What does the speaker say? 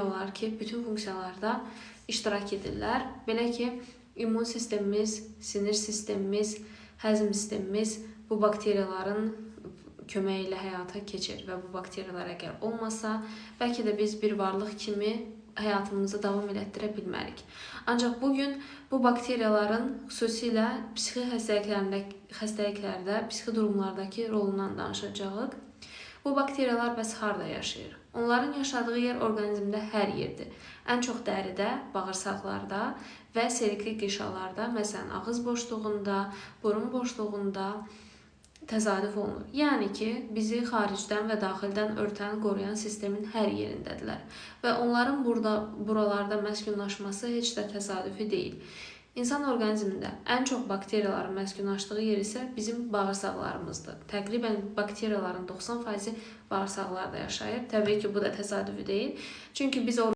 olar ki, bütün funksiyalarda iştirak edirlər. Belə ki, immun sistemimiz, sinir sistemimiz, həzm sistemimiz bu bakteriyaların köməyi ilə həyata keçir və bu bakteriyalar əgər olmasa, bəlkə də biz bir varlıq kimi həyatımızı davam elətdirə bilmərik. Ancaq bugün bu bakteriyaların xüsusilə psixi xəstəliklərdə, psixi durumlardakı rolundan danışacağıq. Bu bakteriyalar bəs harda yaşayır? Onların yaşadığı yer orqanizmdə hər yerdir. Ən çox dəridə, bağırsaqlarda və selikli qişalarda, məsələn, ağız boşluğunda, burun boşluğunda təsadüf olunur. Yəni ki, bizi xaricdən və daxildən örtən, qoruyan sistemin hər yerindədirlər. Və onların buralarda məskunlaşması heç də təsadüfi deyil. İnsan orqanizmində ən çox bakteriyaların məskunlaşdığı yer isə bizim bağırsaqlarımızdır. Təqribən bakteriyaların 90%-i bağırsaqlarda yaşayır. Təbii ki, bu da təsadüfi deyil. Çünki biz